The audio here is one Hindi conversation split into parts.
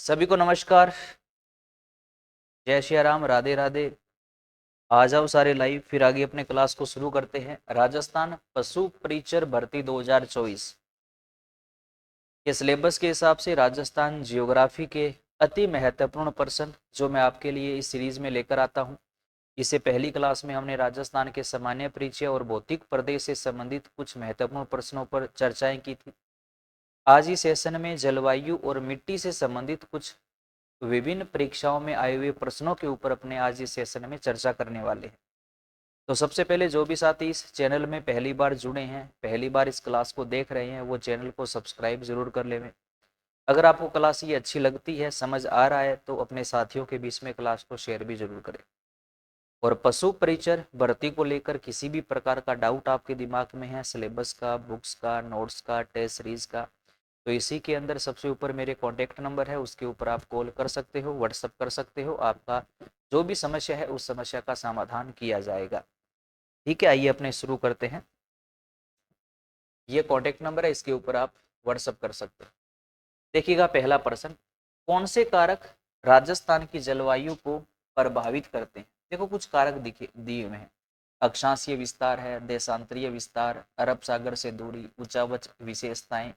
सभी को नमस्कार। जय श्री राम, राधे राधे। आ जाओ सारे लाइव, फिर आगे अपने क्लास को शुरू करते हैं। राजस्थान पशु परिचर भर्ती 2024 के सिलेबस के हिसाब से राजस्थान जियोग्राफी के अति महत्वपूर्ण प्रश्न जो मैं आपके लिए इस सीरीज में लेकर आता हूं। इससे पहली क्लास में हमने राजस्थान के सामान्य परिचय और भौतिक प्रदेश से संबंधित कुछ महत्वपूर्ण प्रश्नों पर चर्चाएं की थी। आज इस सेशन में जलवायु और मिट्टी से संबंधित कुछ विभिन्न परीक्षाओं में आए हुए प्रश्नों के ऊपर अपने आज इस सेशन में चर्चा करने वाले हैं। तो सबसे पहले जो भी साथी इस चैनल में पहली बार जुड़े हैं, पहली बार इस क्लास को देख रहे हैं, वो चैनल को सब्सक्राइब जरूर कर लें। अगर आपको क्लास ये अच्छी लगती है, समझ आ रहा है, तो अपने साथियों के बीच में क्लास को शेयर भी जरूर करें। और पशु परिचर भर्ती को लेकर किसी भी प्रकार का डाउट आपके दिमाग में है, सिलेबस का, बुक्स का, नोट्स का, टेस्ट सीरीज का, तो इसी के अंदर सबसे ऊपर मेरे कॉन्टैक्ट नंबर है, उसके ऊपर आप कॉल कर सकते हो, व्हाट्सअप कर सकते हो। आपका जो भी समस्या है उस समस्या का समाधान किया जाएगा। ठीक है, आइए अपने शुरू करते हैं। ये कॉन्टैक्ट नंबर है, इसके ऊपर आप व्हाट्सअप कर सकते हो। देखिएगा पहला प्रश्न, कौन से कारक राजस्थान की जलवायु को प्रभावित करते हैं? देखो कुछ कारक दिए हुए हैं। अक्षांशीय विस्तार है, देशांतरीय विस्तार, अरब सागर से दूरी, उच्चावच विशेषताएं।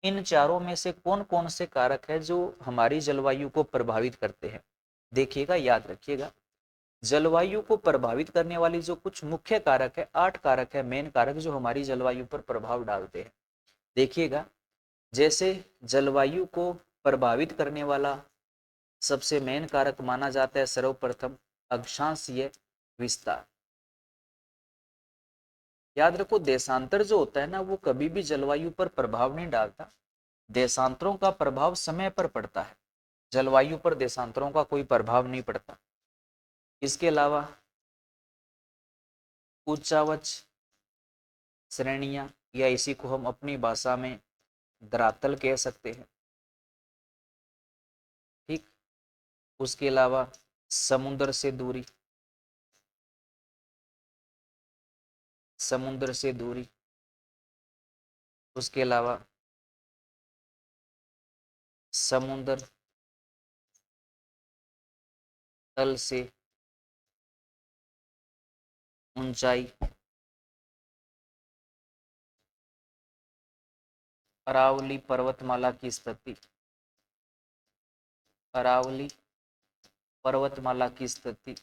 इन चारों में से कौन कौन से कारक है जो हमारी जलवायु को प्रभावित करते हैं? देखिएगा, याद रखिएगा, जलवायु को प्रभावित करने वाली जो कुछ मुख्य कारक है, 8 कारक है, मेन कारक जो हमारी जलवायु पर प्रभाव डालते हैं। देखिएगा, जैसे जलवायु को प्रभावित करने वाला सबसे मेन कारक माना जाता है सर्वप्रथम अक्षांशीय विस्तार। याद रखो, देशांतर जो होता है ना, वो कभी भी जलवायु पर प्रभाव नहीं डालता। देशांतरों का प्रभाव समय पर पड़ता है, जलवायु पर देशांतरों का कोई प्रभाव नहीं पड़ता। इसके अलावा उच्चावच श्रेणियां, या इसी को हम अपनी भाषा में धरातल कह सकते हैं। ठीक, उसके अलावा समुद्र से दूरी, समुद्र से दूरी, उसके अलावा समुद्र तल से ऊंचाई, अरावली पर्वतमाला की स्थिति, अरावली पर्वतमाला की स्थिति,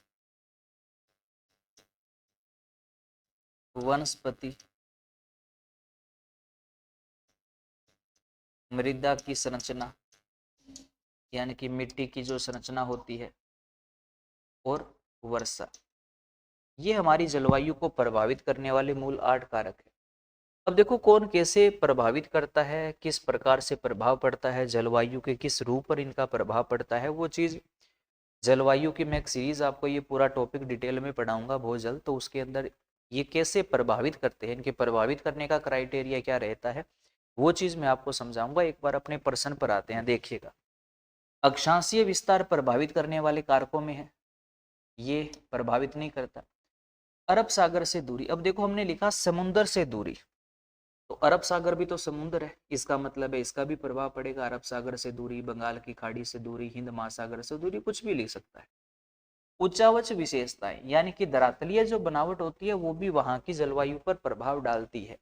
वनस्पति, मृदा की संरचना यानी कि मिट्टी की जो संरचना होती है, और वर्षा। ये हमारी जलवायु को प्रभावित करने वाले मूल 8 कारक है। अब देखो कौन कैसे प्रभावित करता है, किस प्रकार से प्रभाव पड़ता है, जलवायु के किस रूप पर इनका प्रभाव पड़ता है, वो चीज जलवायु की मैं एक सीरीज आपको ये पूरा टॉपिक डिटेल में पढ़ाऊंगा बहुत जल्द। तो उसके अंदर ये कैसे प्रभावित करते हैं, इनके प्रभावित करने का क्राइटेरिया क्या रहता है, वो चीज मैं आपको समझाऊंगा। एक बार अपने प्रश्न पर आते हैं। देखिएगा, अक्षांशीय विस्तार प्रभावित करने वाले कारकों में है, ये प्रभावित नहीं करता। अरब सागर से दूरी, अब देखो हमने लिखा समुद्र से दूरी, तो अरब सागर भी तो समुद्र है, इसका मतलब है इसका भी प्रभाव पड़ेगा। अरब सागर से दूरी, बंगाल की खाड़ी से दूरी, हिंद महासागर से दूरी, कुछ भी लिख सकता है। उच्चावच विशेषताएं यानी कि धरातलीय जो बनावट होती है वो भी वहां की जलवायु पर प्रभाव डालती है।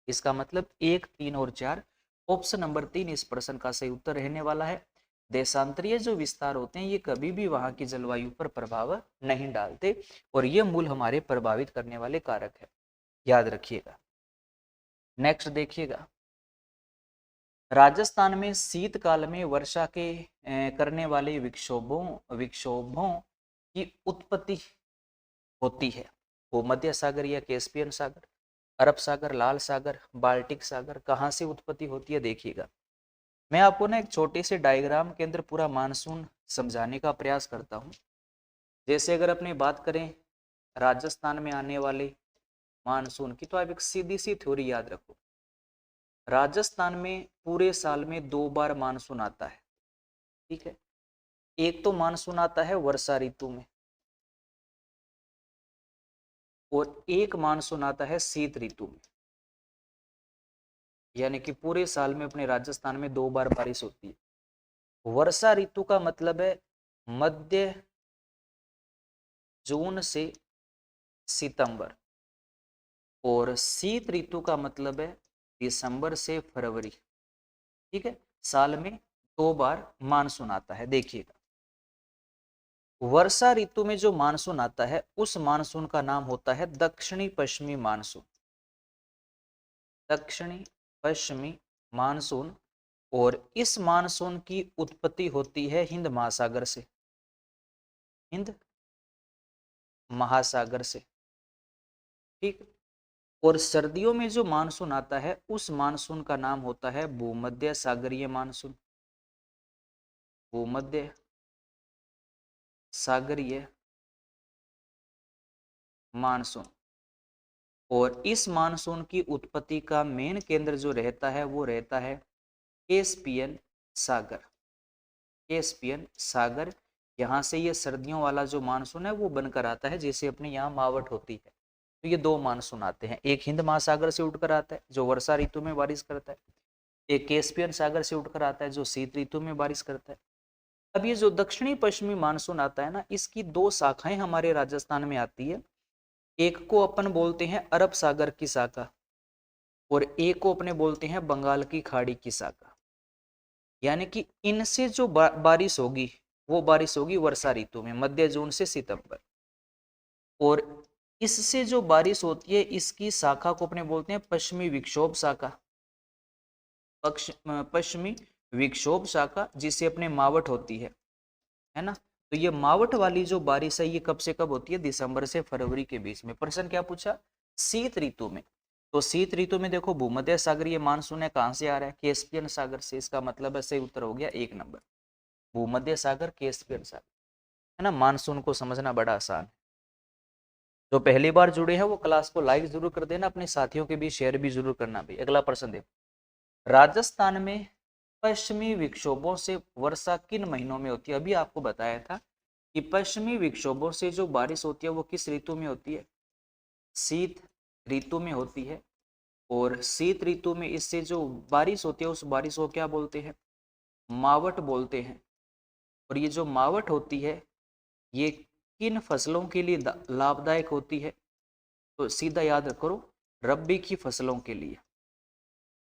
इसका मतलब 1, 3 और 4, ऑप्शन नंबर 3 इस प्रश्न का सही उत्तर रहने वाला है। देशांतरीय जो विस्तार होते हैं ये कभी भी वहां की जलवायु पर प्रभाव नहीं डालते, और ये मूल हमारे प्रभावित करने वाले कारक है, याद रखिएगा। नेक्स्ट देखिएगा, राजस्थान में शीतकाल में वर्षा के करने वाले विक्षोभों की उत्पत्ति होती है। वो मध्य सागर या कैस्पियन सागर, अरब सागर, लाल सागर, बाल्टिक सागर, कहाँ से उत्पत्ति होती है? देखिएगा, मैं आपको ना एक छोटे से डायग्राम के अंदर पूरा मानसून समझाने का प्रयास करता हूँ। जैसे अगर अपनी बात करें राजस्थान में आने वाले मानसून की, तो आप एक सीधी सी थ्योरी याद रखो। राजस्थान में पूरे साल में 2 बार मानसून आता है, ठीक है। एक तो मानसून आता है वर्षा ऋतु में, और एक मानसून आता है शीत ऋतु में। यानी कि पूरे साल में अपने राजस्थान में 2 बार बारिश होती है। वर्षा ऋतु का मतलब है मध्य जून से सितंबर, और शीत ऋतु का मतलब है दिसंबर से फरवरी। ठीक है, साल में 2 बार मानसून आता है। देखिएगा, वर्षा ऋतु में जो मानसून आता है उस मानसून का नाम होता है दक्षिणी पश्चिमी मानसून। दक्षिणी पश्चिमी मानसून, और इस मानसून की उत्पत्ति होती है हिंद महासागर से। हिंद महासागर से। ठीक। और सर्दियों में जो मानसून आता है उस मानसून का नाम होता है भूमध्य सागरीय मानसून। भूमध्य सागरीय मानसून। और इस मानसून की उत्पत्ति का मेन केंद्र जो रहता है वो रहता है कैस्पियन सागर। कैस्पियन सागर, यहाँ से ये सर्दियों वाला जो मानसून है वो बनकर आता है, जैसे अपने यहाँ मावठ होती है। तो ये 2 मानसून आते हैं, एक हिंद महासागर से उठकर आता है जो वर्षा ऋतु में बारिश करता है, एक कैस्पियन सागर से उठकर आता है जो शीत ऋतु में बारिश करता है। अब ये जो दक्षिणी पश्चिमी मानसून आता है ना, इसकी 2 शाखाएं हमारे राजस्थान में आती है। एक को अपन बोलते हैं अरब सागर की शाखा, और एक को अपने बोलते हैं बंगाल की खाड़ी की शाखा। यानी कि इनसे जो बारिश होगी वो बारिश होगी वर्षा ऋतु में मध्य जून से सितंबर, और इससे जो बारिश होती है इसकी शाखा को अपने बोलते हैं पश्चिमी विक्षोभ शाखा। पश्चिमी विक्षोभ शाखा, जिससे अपने मावठ होती है ना। तो ये मावठ वाली जो बारिश है ये कब से कब होती है? दिसंबर से फरवरी के बीच में। प्रश्न क्या पूछा? शीत ऋतु में। तो शीत ऋतु में देखो भूमध्य सागरीय मानसून है, कहां से आ रहा है? कैस्पियन सागर से। इसका मतलब है सही उत्तर हो गया 1 नंबर, भूमध्य सागर कैस्पियन सागर, है ना। मानसून को समझना बड़ा आसान है। जो पहली बार जुड़े हैं वो क्लास को लाइक जरूर कर देना, अपने साथियों के बीच शेयर भी जरूर करना भी। अगला प्रश्न देखो, राजस्थान में पश्चिमी विक्षोभों से वर्षा किन महीनों में होती है? अभी आपको बताया था कि पश्चिमी विक्षोभों से जो बारिश होती है वो किस ऋतु में होती है? शीत ऋतु में होती है। और शीत ऋतु में इससे जो बारिश होती है उस बारिश को क्या बोलते हैं? मावठ बोलते हैं। और ये जो मावठ होती है ये किन फसलों के लिए लाभदायक होती है? तो सीधा याद करो, रब्बी की फसलों के लिए।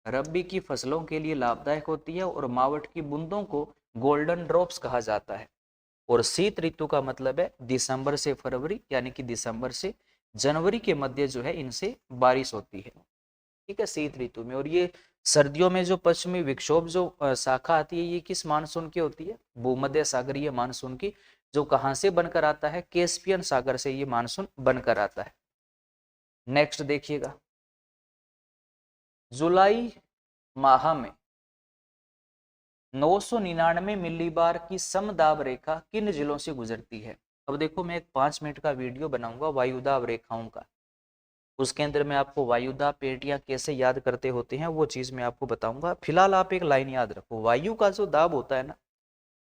रब्बी की फसलों के लिए लाभदायक होती है, और मावठ की बूंदों को गोल्डन ड्रॉप्स कहा जाता है। और शीत ऋतु का मतलब है दिसंबर से फरवरी, यानी कि दिसंबर से जनवरी के मध्य जो है इनसे बारिश होती है। ठीक है, शीत ऋतु में। और ये सर्दियों में जो पश्चिमी विक्षोभ जो शाखा आती है ये किस मानसून की होती है? भूमध्य सागरीय मानसून की, जो कहां से बनकर आता है? कैस्पियन सागर से ये मानसून बनकर आता है। नेक्स्ट देखिएगा, जुलाई माह में 999 मिलीबार की समदाब रेखा किन जिलों से गुजरती है? अब देखो, मैं एक 5 मिनट का वीडियो बनाऊंगा वायुदाब रेखाओं का, उसके अंदर मैं आपको वायुदाब पेटियां कैसे याद करते होते हैं वो चीज मैं आपको बताऊंगा। फिलहाल आप एक लाइन याद रखो, वायु का जो दाब होता है ना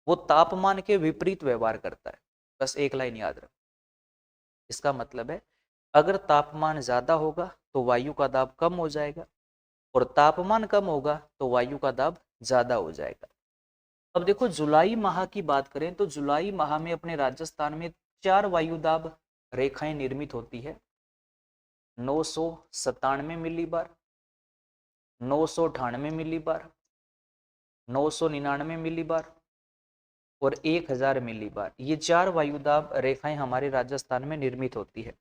वो तापमान के विपरीत व्यवहार करता है। बस एक लाइन याद रखो। इसका मतलब है अगर तापमान ज्यादा होगा तो वायु का दाब कम हो जाएगा, और तापमान कम होगा तो वायु का दाब ज्यादा हो जाएगा। अब देखो, जुलाई माह की बात करें तो जुलाई माह में अपने राजस्थान में 4 वायुदाब रेखाएं निर्मित होती है। 997 मिलीबार, 998 मिलीबार, 999 मिलीबार और 1000 मिलीबार। ये 4 वायुदाब रेखाएं हमारे राजस्थान में निर्मित होती है।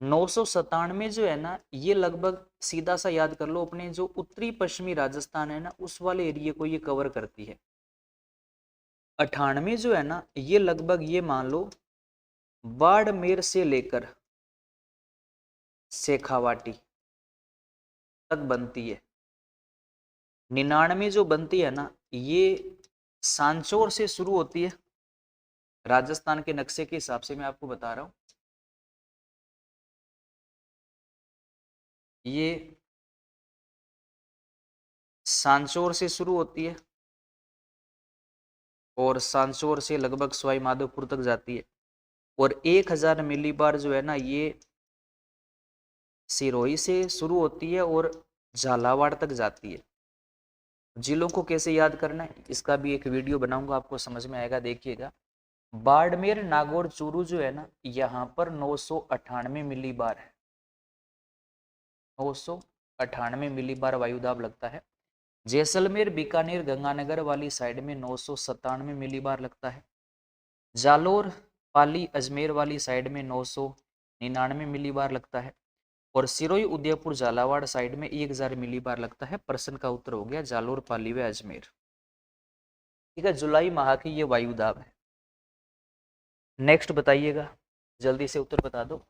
997 जो है ना ये लगभग सीधा सा याद कर लो, अपने जो उत्तरी पश्चिमी राजस्थान है ना उस वाले एरिया को ये कवर करती है। 98 जो है ना ये लगभग ये मान लो बाड़मेर से लेकर शेखावाटी तक बनती है। 99 जो बनती है ना ये सांचौर से शुरू होती है। राजस्थान के नक्शे के हिसाब से मैं आपको बता रहा हूं, ये सांचौर से शुरू होती है और सांचौर से लगभग सवाई माधोपुर तक जाती है। और 1000 मिलीबार जो है ना ये सिरोही से शुरू होती है और झालावाड़ तक जाती है। जिलों को कैसे याद करना है इसका भी एक वीडियो बनाऊंगा, आपको समझ में आएगा, देखिएगा। बाड़मेर, नागौर, चूरू जो है ना, यहाँ पर 998 मिली बार है, 998 मिली बार वायुदाब लगता है। जैसलमेर, बीकानेर, गंगानगर वाली साइड में 997 मिली बार लगता है। जालोर, पाली, अजमेर वाली साइड में 999 मिली बार लगता है। और सिरोही, उदयपुर, झालावाड़ साइड में 1000 मिली बार लगता है। प्रश्न का उत्तर हो गया जालोर, पाली व अजमेर। ठीक है, जुलाई माह की ये वायुदाब है। नेक्स्ट बताइएगा, जल्दी से उत्तर बता दो।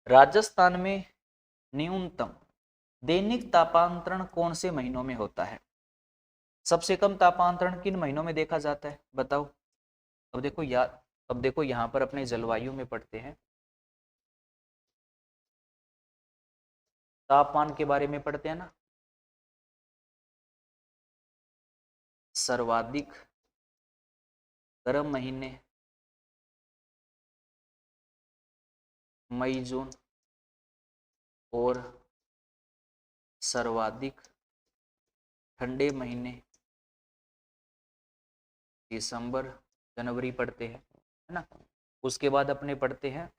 राजस्थान में न्यूनतम दैनिक तापांतरण कौन से महीनों में होता है? सबसे कम तापांतरण किन महीनों में देखा जाता है, बताओ। अब देखो यहाँ पर अपने जलवायु में पढ़ते हैं, तापमान के बारे में पढ़ते हैं ना। सर्वाधिक गर्म महीने मई जून और सर्वाधिक ठंडे महीने दिसंबर जनवरी पढ़ते हैं, है ना। उसके बाद अपने पढ़ते हैं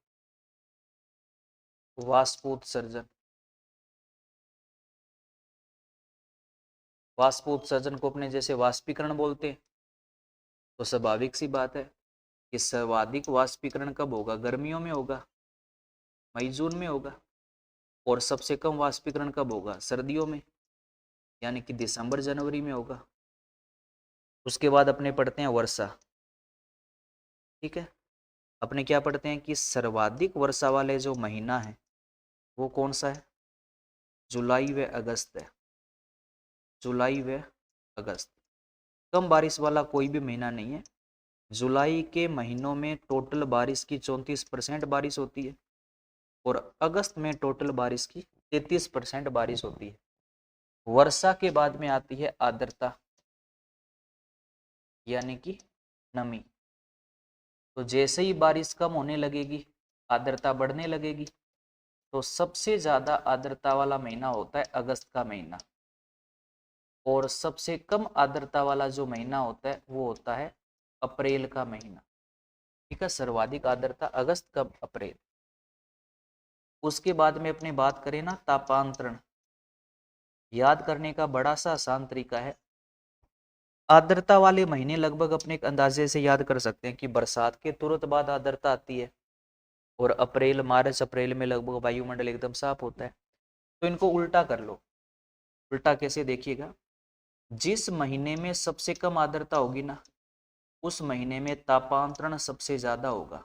वाष्पोत्सर्जन। वाष्पोत्सर्जन को अपने जैसे वाष्पीकरण बोलते हैं, तो स्वाभाविक सी बात है कि सर्वाधिक वाष्पीकरण कब होगा? गर्मियों में होगा, मई जून में होगा। और सबसे कम वाष्पीकरण कब होगा? सर्दियों में, यानी कि दिसंबर जनवरी में होगा। उसके बाद अपने पढ़ते हैं वर्षा। ठीक है, अपने क्या पढ़ते हैं कि सर्वाधिक वर्षा वाले जो महीना है वो कौन सा है? जुलाई व अगस्त है, जुलाई व अगस्त। कम बारिश वाला कोई भी महीना नहीं है। जुलाई के महीनों में टोटल बारिश की 34% बारिश होती है और अगस्त में टोटल बारिश की 33% बारिश होती है। वर्षा के बाद में आती है आर्द्रता, यानी कि नमी। तो जैसे ही बारिश कम होने लगेगी, आर्द्रता बढ़ने लगेगी। तो सबसे ज्यादा आर्द्रता वाला महीना होता है अगस्त का महीना, और सबसे कम आर्द्रता वाला जो महीना होता है वो होता है अप्रैल का महीना। ठीक है, सर्वाधिक आर्द्रता अगस्त, कब? अप्रैल। उसके बाद में अपने बात करें ना तापांतरण, याद करने का बड़ा सा आसान तरीका है। आर्द्रता वाले महीने लगभग अपने एक अंदाजे से याद कर सकते हैं कि बरसात के तुरंत बाद आर्द्रता आती है, और अप्रैल, मार्च, अप्रैल में लगभग वायुमंडल एकदम साफ होता है। तो इनको उल्टा कर लो। उल्टा कैसे, देखिएगा। जिस महीने में सबसे कम आर्द्रता होगी ना, उस महीने में तापांतरण सबसे ज्यादा होगा।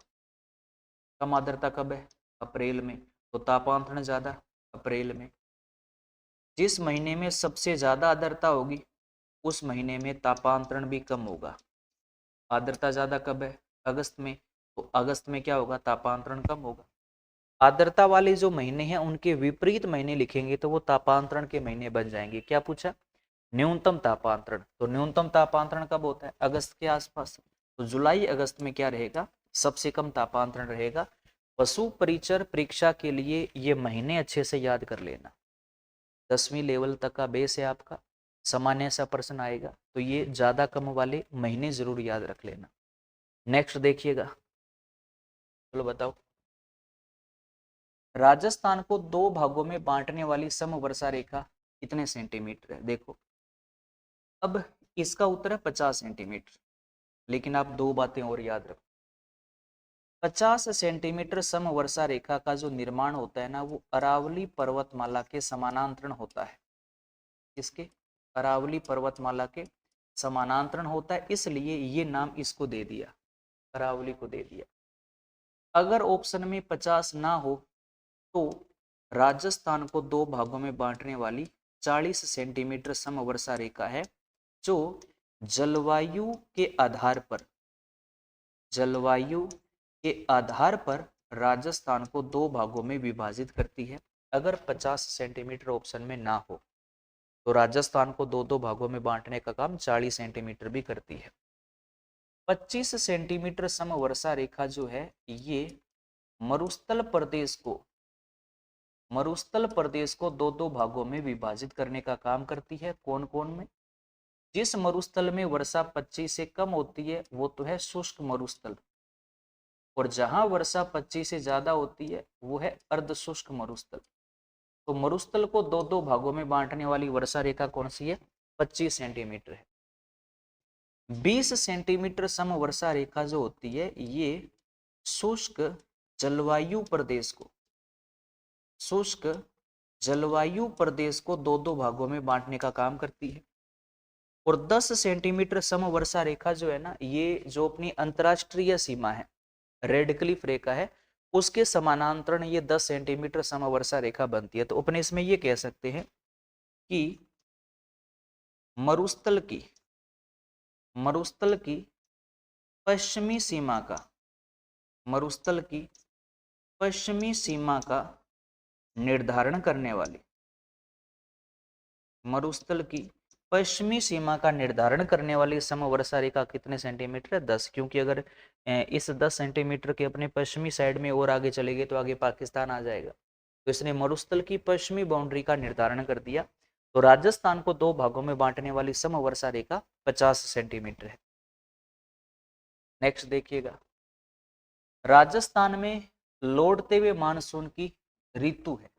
कम आर्द्रता कब है? अप्रैल में, तो तापांतरण ज्यादा अप्रैल में। जिस महीने में सबसे ज्यादा आर्द्रता होगी उस महीने में तापांतरण भी कम होगा। आर्द्रता ज्यादा कब है? अगस्त में, तो अगस्त में क्या होगा? तापांतरण कम होगा। आर्द्रता वाले जो महीने हैं उनके विपरीत महीने लिखेंगे तो वो तापांतरण के महीने बन जाएंगे। क्या पूछा? न्यूनतम तापांतरण। तो न्यूनतम तापांतरण कब होता है? अगस्त के आसपास। तो जुलाई अगस्त में क्या रहेगा? सबसे कम तापांतरण रहेगा। पशु परिचर परीक्षा के लिए ये महीने अच्छे से याद कर लेना। 10वीं लेवल तक का बेस है आपका, सामान्य सा प्रश्न आएगा, तो ये ज्यादा कम वाले महीने जरूर याद रख लेना। नेक्स्ट देखिएगा, चलो बताओ। राजस्थान को दो भागों में बांटने वाली समवर्षा रेखा कितने सेंटीमीटर है? देखो, अब इसका उत्तर है 50 सेंटीमीटर, लेकिन आप दो बातें और याद रखो। 50 सेंटीमीटर समवर्षा रेखा का जो निर्माण होता है ना, वो अरावली पर्वतमाला के समानांतरण होता है। किसके? अरावली पर्वतमाला के समानांतरण होता है, इसलिए ये नाम इसको दे दिया, अरावली को दे दिया। अगर ऑप्शन में 50 ना हो तो राजस्थान को दो भागों में बांटने वाली 40 सेंटीमीटर समवर्षा रेखा है, जो जलवायु के आधार पर, जलवायु के आधार पर राजस्थान को दो भागों में विभाजित करती है। अगर 50 सेंटीमीटर ऑप्शन में ना हो तो राजस्थान को दो दो भागों में बांटने का काम 40 सेंटीमीटर भी करती है। 25 सेंटीमीटर समवर्षा रेखा जो है ये मरुस्थल प्रदेश को, मरुस्थल प्रदेश को दो दो भागों में विभाजित करने का काम करती है। कौन कौन में? जिस मरुस्थल में वर्षा 25 से कम होती है वो तो है शुष्क मरुस्थल, और जहां वर्षा 25 से ज्यादा होती है वो है अर्ध शुष्क मरुस्थल। तो मरुस्थल को दो दो भागों में बांटने वाली वर्षा रेखा कौन सी है? 25 सेंटीमीटर है। 20 सेंटीमीटर सम वर्षा रेखा जो होती है ये शुष्क जलवायु प्रदेश को, शुष्क जलवायु प्रदेश को दो दो भागों में बांटने का काम करती है। और 10 सेंटीमीटर सम वर्षा रेखा जो है ना, ये जो अपनी अंतरराष्ट्रीय सीमा है, रेड क्लिफ रेखा है, उसके समानांतर ये 10 सेंटीमीटर सम वर्षा रेखा बनती है। तो अपने इसमें ये कह सकते हैं कि मरुस्थल की पश्चिमी सीमा का, मरुस्थल की पश्चिमी सीमा का निर्धारण करने वाली, मरुस्थल की पश्चिमी सीमा का निर्धारण करने वाली समवर्षा रेखा कितने सेंटीमीटर है? 10। क्योंकि अगर इस 10 सेंटीमीटर के अपने पश्चिमी साइड में और आगे चले गए तो आगे पाकिस्तान आ जाएगा। तो इसने मरुस्थल की पश्चिमी बाउंड्री का निर्धारण कर दिया। तो राजस्थान को दो भागों में बांटने वाली समवर्षा रेखा 50 सेंटीमीटर है। नेक्स्ट देखिएगा, राजस्थान में लौटते हुए मानसून की ऋतु है,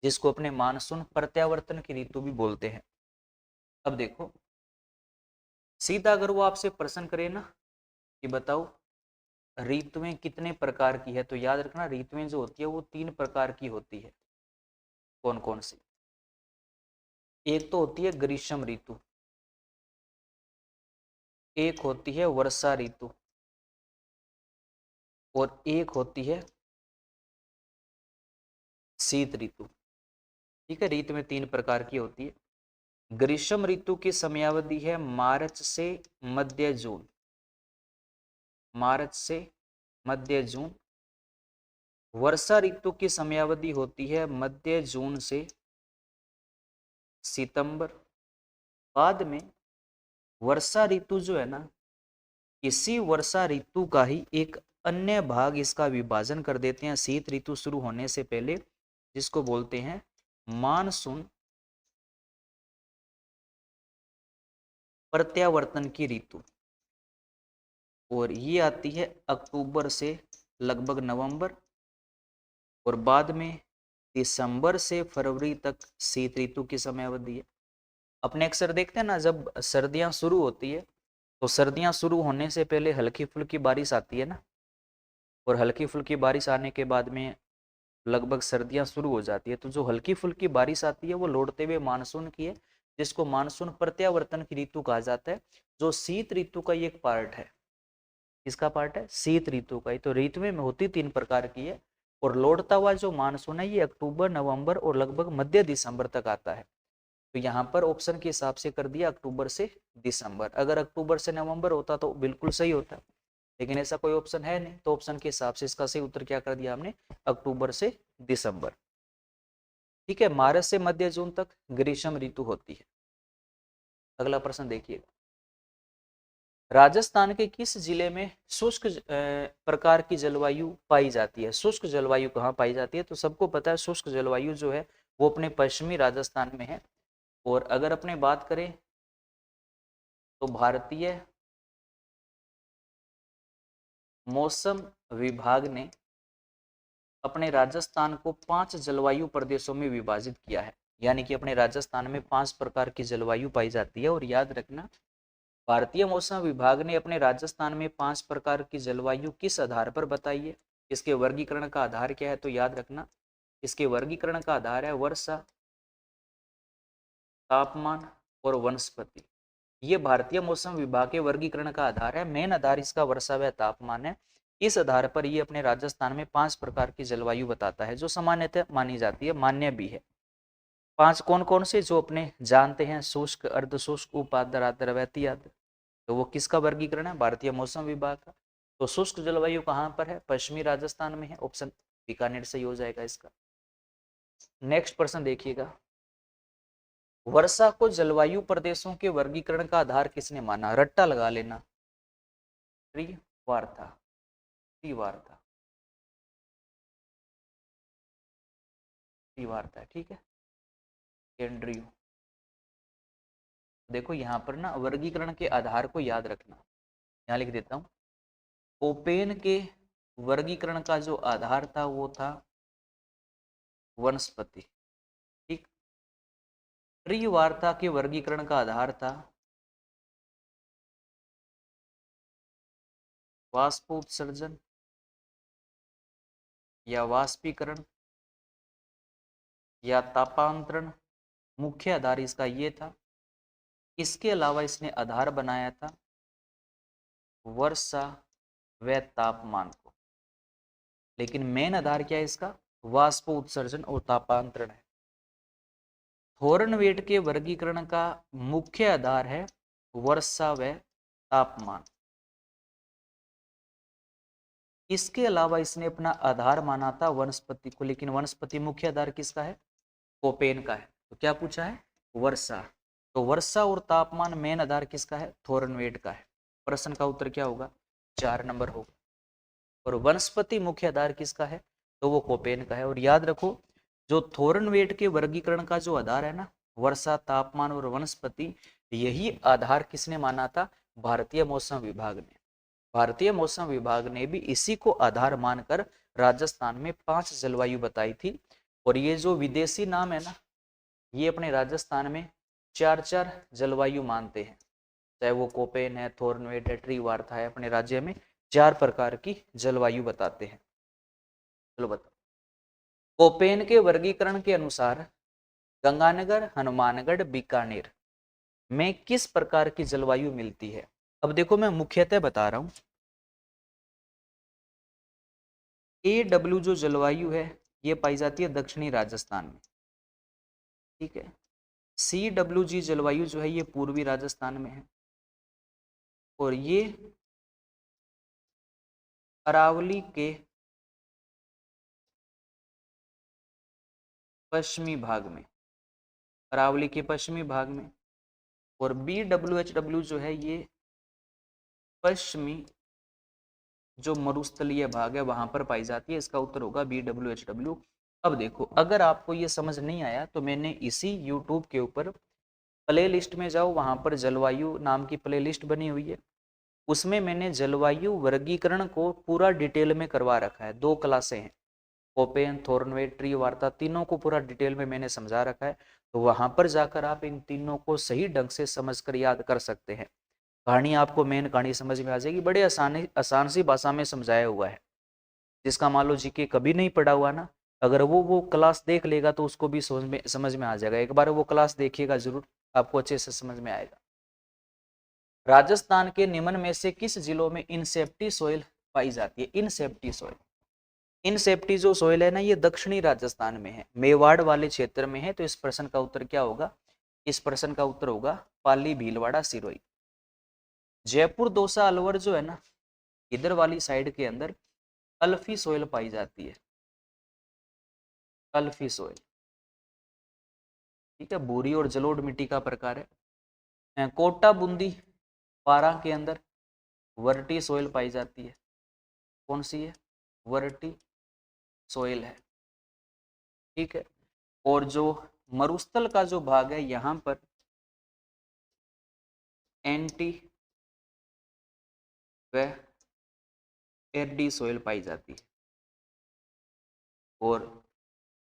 जिसको अपने मानसून प्रत्यावर्तन की ऋतु भी बोलते हैं। अब देखो, सीधा अगर वो आपसे प्रश्न करे ना कि बताओ ऋतुएं कितने प्रकार की है, तो याद रखना ऋतुएं जो होती है वो 3 प्रकार की होती है। कौन कौन सी? एक तो होती है ग्रीष्म ऋतु, एक होती है वर्षा ऋतु, और एक होती है शीत ऋतु। ठीक है, ऋतु में 3 प्रकार की होती है। ग्रीष्म ऋतु की समयावधि है मार्च से मध्य जून, मार्च से मध्य जून। वर्षा ऋतु की समयावधि होती है मध्य जून से सितंबर। बाद में वर्षा ऋतु जो है ना, इसी वर्षा ऋतु का ही एक अन्य भाग इसका विभाजन कर देते हैं शीत ऋतु शुरू होने से पहले, जिसको बोलते हैं मानसून प्रत्यावर्तन की ऋतु। और ये आती है अक्टूबर से लगभग नवंबर, और बाद में दिसंबर से फरवरी तक शीत ऋतु की समयावधि है। अपने अक्सर देखते हैं ना, जब सर्दियां शुरू होती है तो सर्दियां शुरू होने से पहले हल्की फुल्की बारिश आती है ना, और हल्की फुल्की बारिश आने के बाद में लगभग सर्दियां शुरू हो जाती है। तो जो हल्की फुल्की बारिश आती है वो लौटते हुए मानसून की है, जिसको मानसून प्रत्यावर्तन की ऋतु कहा जाता है, जो शीत ऋतु का ही एक पार्ट है। किसका पार्ट है? शीत ऋतु का ही। तो ऋतु में होती 3 प्रकार की है, और लौटता हुआ जो मानसून है ये अक्टूबर नवंबर और लगभग मध्य दिसंबर तक आता है। तो यहाँ पर ऑप्शन के हिसाब से कर दिया अक्टूबर से दिसंबर। अगर अक्टूबर से नवंबर होता तो बिल्कुल सही होता, लेकिन ऐसा कोई ऑप्शन है नहीं, तो ऑप्शन के हिसाब से इसका सही उत्तर क्या कर दिया हमने? अक्टूबर से दिसंबर। ठीक है, मार्च से मध्य जून तक ग्रीष्म ऋतु होती है। अगला प्रश्न देखिएगा, राजस्थान के किस जिले में शुष्क प्रकार की जलवायु पाई जाती है? शुष्क जलवायु कहाँ पाई जाती है? तो सबको पता है शुष्क जलवायु जो है वो अपने पश्चिमी राजस्थान में है। और अगर अपने बात करें तो भारतीय मौसम विभाग ने अपने राजस्थान को 5 जलवायु प्रदेशों में विभाजित किया है। यानी कि अपने राजस्थान में 5 प्रकार की जलवायु पाई जाती है। और याद रखना, भारतीय मौसम विभाग ने अपने राजस्थान में 5 प्रकार की जलवायु किस आधार पर बताई है? इसके वर्गीकरण का आधार क्या है? तो याद रखना, इसके वर्गीकरण का आधार है वर्षा, तापमान और वनस्पति। ये भारतीय मौसम विभाग के वर्गीकरण का आधार है। मेन आधार इसका वर्षा व तापमान है। इस आधार पर ये अपने राजस्थान में 5 प्रकार की जलवायु बताता है, जो सामान्यतः मानी जाती है, मान्य भी है। 5 कौन कौन से जो अपने जानते हैं? शुष्क, अर्धशुष्क, उपाद्र, आर्द्र, वैती आद्र। तो वो किसका वर्गीकरण है? भारतीय मौसम विभाग का। तो शुष्क जलवायु कहाँ पर है? पश्चिमी राजस्थान में है। ऑप्शन बीकानेर सही हो जाएगा इसका। नेक्स्ट प्रश्न देखिएगा, वर्षा को जलवायु प्रदेशों के वर्गीकरण का आधार किसने माना? रट्टा लगा लेना, त्रिवार्ता, त्रिवार्ता, त्रिवार्ता। ठीक है, एंड्रयू देखो यहाँ पर ना वर्गीकरण के आधार को याद रखना, यहाँ लिख देता हूँ। कोपेन के वर्गीकरण का जो आधार था वो था वनस्पति, ठीक। ट्री वार्ता के वर्गीकरण का आधार था वाष्पोत्सर्जन या वाष्पीकरण या तापांतरण, मुख्य आधार इसका ये था। इसके अलावा इसने आधार बनाया था वर्षा व तापमान को, लेकिन मेन आधार क्या है इसका? वाष्पोत्सर्जन और तापांतरण है। थोर्नवेट के वर्गीकरण का मुख्य आधार है वर्षा व तापमान। इसके अलावा इसने अपना आधार माना था वनस्पति को, लेकिन वनस्पति मुख्य आधार किसका है? कोपेन का है। तो क्या पूछा है? वर्षा। तो वर्षा और तापमान मेन आधार किसका है? थोर्नवेट का है। प्रश्न का उत्तर क्या होगा? 4 नंबर होगा। और वनस्पति मुख्य आधार किसका है? तो वो कोपेन का है। और याद रखो, जो थोर्नवेट के वर्गीकरण का जो आधार है ना, वर्षा, तापमान और वनस्पति, यही आधार किसने माना था? भारतीय मौसम विभाग ने। भारतीय मौसम विभाग ने भी इसी को आधार मानकर राजस्थान में 5 जलवायु बताई थी। और ये जो विदेशी नाम है ना, ये अपने राजस्थान में 4-4 जलवायु मानते हैं। चाहे वो कोपेन है, थोर्नवेट है, ट्री वार्ता है, अपने राज्य में 4 प्रकार की जलवायु बताते हैं। चलो बताओ। कोपेन के वर्गीकरण के अनुसार गंगानगर, हनुमानगढ़, बीकानेर में किस प्रकार की जलवायु मिलती है? अब देखो, मैं मुख्यतः बता रहा हूं। AW जो जलवायु है ये पाई जाती है दक्षिणी राजस्थान में, ठीक है। CWG जलवायु जो है ये पूर्वी राजस्थान में है। और ये अरावली के पश्चिमी भाग में, अरावली के पश्चिमी भाग में। और BWHW जो है ये पश्चिमी जो मरुस्थलीय भाग है वहां पर पाई जाती है। इसका उत्तर होगा BWHW। अब देखो, अगर आपको ये समझ नहीं आया तो मैंने इसी YouTube के ऊपर प्ले लिस्ट में जाओ, वहां पर जलवायु नाम की प्ले लिस्ट बनी हुई है। उसमें मैंने जलवायु वर्गीकरण को पूरा डिटेल में करवा रखा है। 2 क्लासें हैं, कोपेन, थोर्नवेट, ट्री वार्ता, तीनों को पूरा डिटेल में मैंने समझा रखा है। तो वहां पर जाकर आप इन तीनों को सही ढंग से समझकर याद कर सकते हैं। कहानी आपको मेन कहानी समझ में आ जाएगी। बड़े आसान सी भाषा में समझाया हुआ है। जिसका मान लो जीके कभी नहीं पढ़ा हुआ ना, अगर वो क्लास देख लेगा तो उसको भी समझ में आ जाएगा। एक बार वो क्लास देखिएगा जरूर, आपको अच्छे से समझ में आएगा। राजस्थान के निम्न में से किस जिलों में इनसेप्टी सोइल पाई जाती है? इनसेप्टी सोइल, इनसेप्टी जो सोइल है ना, ये दक्षिणी राजस्थान में है, मेवाड़ वाले क्षेत्र में है। तो इस प्रश्न का उत्तर क्या होगा? इस प्रश्न का उत्तर होगा पाली, भीलवाड़ा, सिरोही। जयपुर, दौसा, अलवर जो है ना, इधर वाली साइड के अंदर अल्फी सोइल पाई जाती है। अल्फी सोइल, ठीक है, भूरी और जलोढ़ मिट्टी का प्रकार है। कोटा, बूंदी, पारा के अंदर वर्टी सोइल पाई जाती है। कौन सी है? वर्टी सोइल है, ठीक है। और जो मरुस्थल का जो भाग है यहाँ पर एंटी व एडी सोइल पाई जाती है। और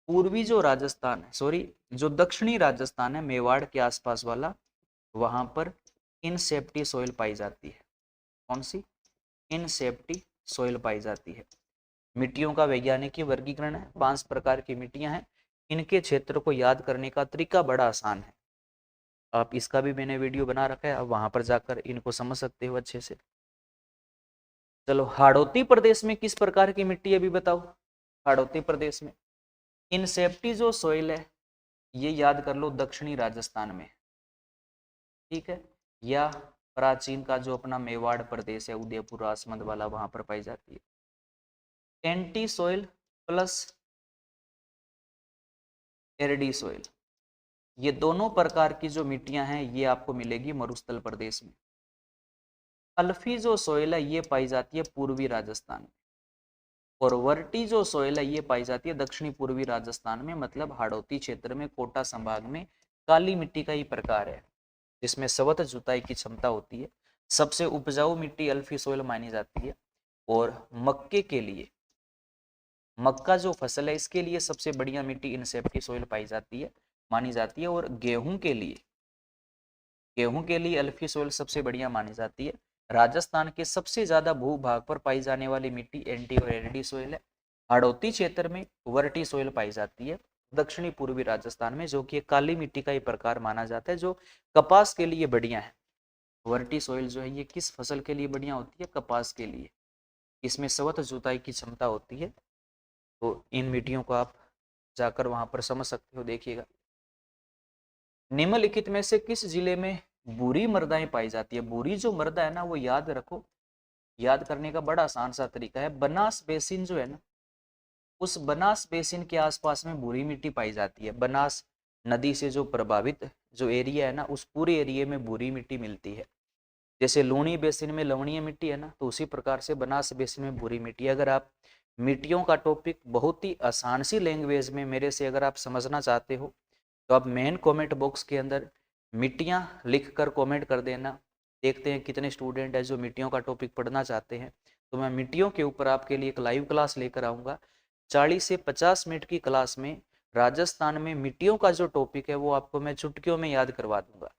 पूर्वी जो राजस्थान है, सॉरी जो दक्षिणी राजस्थान है, मेवाड़ के आसपास वाला, वहां पर इनसेप्टी सोइल पाई जाती है। कौन सी? इनसेप्टी सोइल पाई जाती है। मिट्टियों का वैज्ञानिक वर्गीकरण है। 5 प्रकार की मिट्टियां हैं। इनके क्षेत्र को याद करने का तरीका बड़ा आसान है। आप इसका भी मैंने वीडियो बना रखा है, आप वहां पर जाकर इनको समझ सकते हो अच्छे से। चलो, हाड़ौती प्रदेश में किस प्रकार की मिट्टी है अभी बताओ? हाड़ौती प्रदेश में इनसेप्टी जो सोइल है ये याद कर लो दक्षिणी राजस्थान में, ठीक है। या प्राचीन का जो अपना मेवाड़ प्रदेश है, उदयपुर, आसमंद वाला, वहां पर पाई जाती है। एंटी सोइल प्लस एरडी सोइल, ये दोनों प्रकार की जो मिट्टियां हैं ये आपको मिलेगी मरुस्थल प्रदेश में। अल्फी जो सोइल है ये पाई जाती है पूर्वी राजस्थान में। और वर्टी जो सोइल है ये पाई जाती है दक्षिणी पूर्वी राजस्थान में, मतलब हाड़ौती क्षेत्र में, कोटा संभाग में। काली मिट्टी का ही प्रकार है। जिसमें सवत जुताई की क्षमता होती है। सबसे उपजाऊ मिट्टी अल्फी सोइल मानी जाती है। और मक्के के लिए, मक्का जो फसल है इसके लिए सबसे बढ़िया मिट्टी इनसेप्टी सोइल पाई जाती है, मानी जाती है। और गेहूं के लिए, गेहूं के लिए अल्फी सोइल सबसे बढ़िया मानी जाती है। राजस्थान के सबसे ज्यादा भूभाग पर पाई जाने वाली मिट्टी एंटी और एरिडी सोइल है। हाड़ौती क्षेत्र में वर्टी सोइल पाई जाती है दक्षिणी पूर्वी राजस्थान में, जो कि एक काली मिट्टी का ही प्रकार माना जाता है, जो कपास के लिए बढ़िया है। वर्टी सोइल जो है ये किस फसल के लिए बढ़िया होती है? कपास के लिए। इसमें सवत जुताई की क्षमता होती है। तो इन मिट्टियों को आप जाकर वहां पर समझ सकते हो। देखिएगा, निम्नलिखित में से किस जिले में बुरी मृदाएं पाई जाती है? बुरी जो मृदा है ना, वो याद रखो, याद करने का बड़ा आसान सा तरीका है। बनास बेसिन जो है ना, उस बनास बेसिन के आसपास में बुरी मिट्टी पाई जाती है। बनास नदी से जो प्रभावित जो एरिया है ना, उस पूरे एरिया में बुरी मिट्टी मिलती है। जैसे लूणी बेसिन में लवणीय मिट्टी है ना, तो उसी प्रकार से बनास बेसिन में बुरी मिट्टी। अगर आप मिट्टियों का टॉपिक बहुत ही आसान सी लैंग्वेज में मेरे से अगर आप समझना चाहते हो, तो आप मेन कमेंट बॉक्स के अंदर मिट्टियां लिखकर कमेंट कर देना। देखते हैं कितने स्टूडेंट है जो मिट्टियों का टॉपिक पढ़ना चाहते हैं। तो मैं मिट्टियों के ऊपर आपके लिए एक लाइव क्लास लेकर आऊँगा। 40 से 50 मिनट की क्लास में राजस्थान में मिट्टियों का जो टॉपिक है वो आपको मैं चुटकियों में याद करवा दूंगा।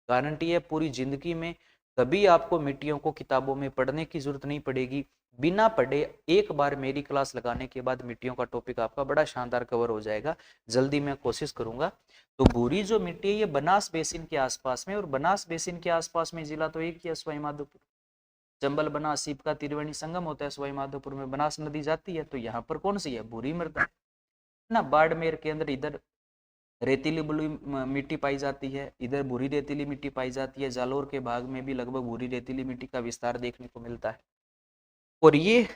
गारंटी है पूरी जिंदगी में कभी आपको मिट्टियों को किताबों में पढ़ने की जरूरत नहीं पड़ेगी। बिना पढ़े एक बार मेरी क्लास लगाने के बाद मिट्टियों का टॉपिक आपका बड़ा शानदार कवर हो जाएगा। जल्दी मैं कोशिश करूंगा। तो बुरी जो मिट्टी है ये बनास बेसिन के आसपास में, और बनास बेसिन के आसपास में जिला तो एक ही है, सवाई माधोपुर। चंबल बनास सीप का त्रिवेणी संगम होता है सवाई माधोपुर में, बनास नदी जाती है। तो यहाँ पर कौन सी है? बुरी मृदा ना। बाड़मेर के अंदर इधर रेतीली बलुई मिट्टी पाई जाती है, इधर भूरी रेतीली मिट्टी पाई जाती है। जालोर के भाग में भी लगभग भूरी रेतीली मिट्टी का विस्तार देखने को मिलता है। और ये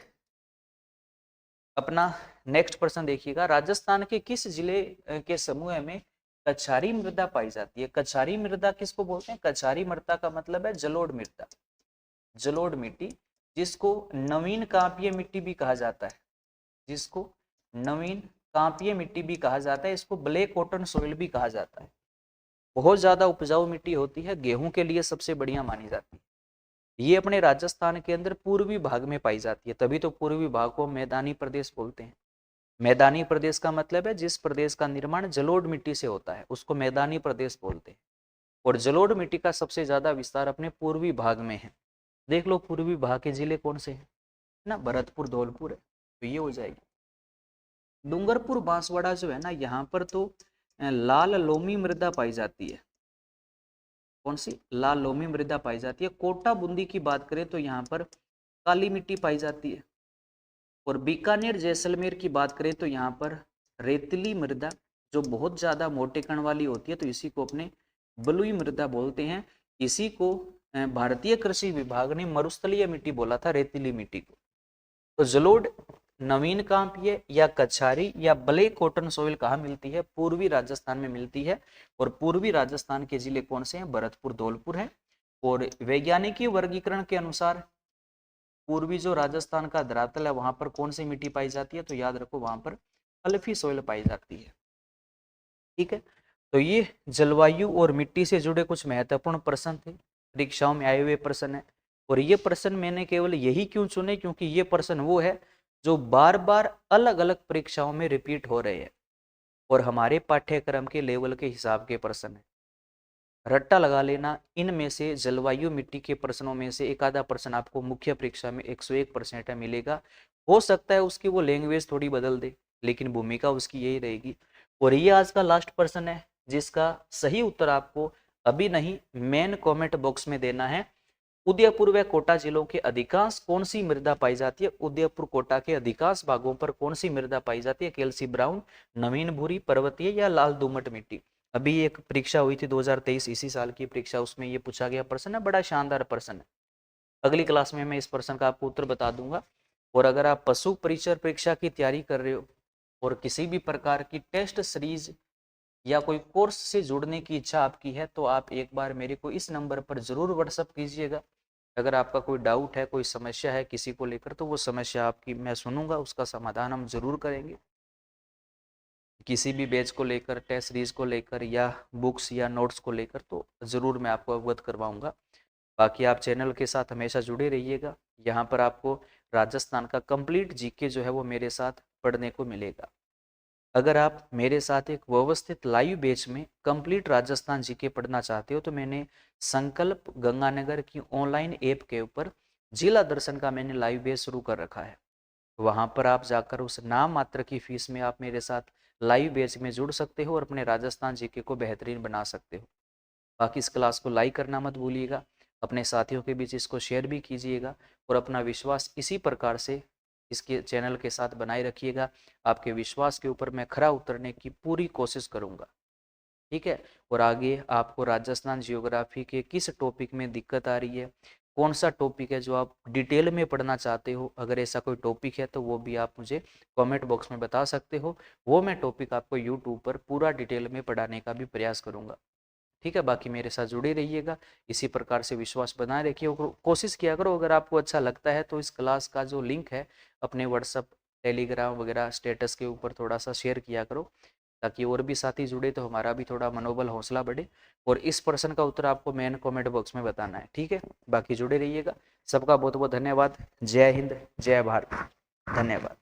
अपना नेक्स्ट प्रश्न देखिएगा, राजस्थान के किस जिले के समूह में कछारी मृदा पाई जाती है? कछारी मृदा किसको बोलते हैं? कछारी मृदा का मतलब है जलोढ़ मृदा, जलोढ़ मिट्टी, जिसको नवीन कांपीय मिट्टी भी कहा जाता है, जिसको नवीन कांपीय मिट्टी भी कहा जाता है। इसको ब्लैक कॉटन सोइल भी कहा जाता है। बहुत ज्यादा उपजाऊ मिट्टी होती है, गेहूं के लिए सबसे बढ़िया मानी जाती है। ये अपने राजस्थान के अंदर पूर्वी भाग में पाई जाती है, तभी तो पूर्वी भाग को मैदानी प्रदेश बोलते हैं। मैदानी प्रदेश का मतलब है जिस प्रदेश का निर्माण जलोढ़ मिट्टी से होता है उसको मैदानी प्रदेश बोलते हैं। और जलोढ़ मिट्टी का सबसे ज्यादा विस्तार अपने पूर्वी भाग में है। देख लो पूर्वी भाग के जिले कौन से हैं ना, भरतपुर, धौलपुर है, तो ये हो जाएगी। डूंगरपुर बांसवाड़ा जो है ना, यहाँ पर तो लाल लोमी मृदा पाई जाती है। कौन सी? लाल लोमी मृदा पाई जाती है। कोटा बूंदी की बात करें तो यहाँ पर काली मिट्टी पाई जाती है। और बीकानेर जैसलमेर की बात करें तो यहाँ पर रेतीली मृदा जो बहुत ज्यादा मोटे कण वाली होती है, तो इसी को अपने बलुई मृदा बोलते हैं। इसी को भारतीय कृषि विभाग ने मरुस्थलीय मिट्टी बोला था, रेतीली मिट्टी को। तो जलोढ़, नवीन कांपीय या कछारी या ब्लैक कॉटन सोइल कहाँ मिलती है? पूर्वी राजस्थान में मिलती है। और पूर्वी राजस्थान के जिले कौन से हैं? भरतपुर, धौलपुर है। और वैज्ञानिक वर्गीकरण के अनुसार पूर्वी जो राजस्थान का धरातल है वहां पर कौन सी मिट्टी पाई जाती है? तो याद रखो वहां पर अल्फी सोइल पाई जाती है। ठीक है, तो ये जलवायु और मिट्टी से जुड़े कुछ महत्वपूर्ण प्रश्न थे, परीक्षाओं में आए हुए प्रश्न है। और ये प्रश्न मैंने केवल यही क्यों चुने, क्योंकि ये प्रश्न वो है जो बार बार अलग अलग परीक्षाओं में रिपीट हो रहे हैं और हमारे पाठ्यक्रम के लेवल के हिसाब के प्रश्न है। रट्टा लगा लेना, इनमें से जलवायु मिट्टी के प्रश्नों में से एक आधा प्रश्न आपको मुख्य परीक्षा में 101% मिलेगा। हो सकता है उसकी वो लैंग्वेज थोड़ी बदल दे, लेकिन भूमिका उसकी यही रहेगी। और ये आज का लास्ट प्रश्न है जिसका सही उत्तर आपको अभी नहीं मेन कमेंट बॉक्स में देना है। उदयपुर व कोटा जिलों के अधिकांश कौन सी मृदा पाई जाती है? उदयपुर कोटा के अधिकांश भागों पर कौन सी मृदा पाई जाती है? कैल्सी ब्राउन, नवीन भूरी, पर्वतीय या लाल दोमट मिट्टी? अभी एक परीक्षा हुई थी 2023 इसी साल की परीक्षा, उसमें ये पूछा गया प्रश्न है, बड़ा शानदार प्रश्न है। अगली क्लास में मैं इस प्रश्न का आपको उत्तर बता दूंगा। और अगर आप पशु परिचर परीक्षा की तैयारी कर रहे हो और किसी भी प्रकार की टेस्ट सीरीज या कोई कोर्स से जुड़ने की इच्छा आपकी है, तो आप एक बार मेरे को इस नंबर पर जरूर व्हाट्सअप कीजिएगा। अगर आपका कोई डाउट है, कोई समस्या है किसी को लेकर, तो वो समस्या आपकी मैं सुनूंगा, उसका समाधान हम जरूर करेंगे। किसी भी बैच को लेकर, टेस्ट सीरीज को लेकर या बुक्स या नोट्स को लेकर, तो ज़रूर मैं आपको अवगत करवाऊंगा। बाकी आप चैनल के साथ हमेशा जुड़े रहिएगा। यहाँ पर आपको राजस्थान का कंप्लीट जीके जो है वो मेरे साथ पढ़ने को मिलेगा। अगर आप मेरे साथ एक व्यवस्थित लाइव बैच में कंप्लीट राजस्थान जीके पढ़ना चाहते हो तो मैंने संकल्प गंगानगर की ऑनलाइन ऐप के ऊपर जिला दर्शन का मैंने लाइव बैच शुरू कर रखा है। वहां पर आप जाकर उस नाम मात्र की फीस में आप मेरे साथ लाइव बैच में जुड़ सकते हो और अपने राजस्थान जीके को बेहतरीन बना सकते हो। बाकी इस क्लास को लाइक करना मत भूलिएगा, अपने साथियों के बीच इसको शेयर भी कीजिएगा और अपना विश्वास इसी प्रकार से इसके चैनल के साथ बनाए रखिएगा। आपके विश्वास के ऊपर मैं खरा उतरने की पूरी कोशिश करूंगा, ठीक है। और आगे आपको राजस्थान जियोग्राफी के किस टॉपिक में दिक्कत आ रही है, कौन सा टॉपिक है जो आप डिटेल में पढ़ना चाहते हो, अगर ऐसा कोई टॉपिक है तो वो भी आप मुझे कमेंट बॉक्स में बता सकते हो। वो मैं टॉपिक आपको यूट्यूब पर पूरा डिटेल में पढ़ाने का भी प्रयास करूंगा, ठीक है। बाकी मेरे साथ जुड़े रहिएगा, इसी प्रकार से विश्वास बनाए रखिए और कोशिश किया करो। अगर आपको अच्छा लगता है तो इस क्लास का जो लिंक है अपने व्हाट्सअप, टेलीग्राम वगैरह स्टेटस के ऊपर थोड़ा सा शेयर किया करो, ताकि और भी साथी जुड़े तो हमारा भी थोड़ा मनोबल हौसला बढ़े। और इस प्रश्न का उत्तर आपको मेन कमेंट बॉक्स में बताना है, ठीक है। बाकी जुड़े रहिएगा। सबका बहुत बहुत धन्यवाद। जय हिंद, जय भारत, धन्यवाद।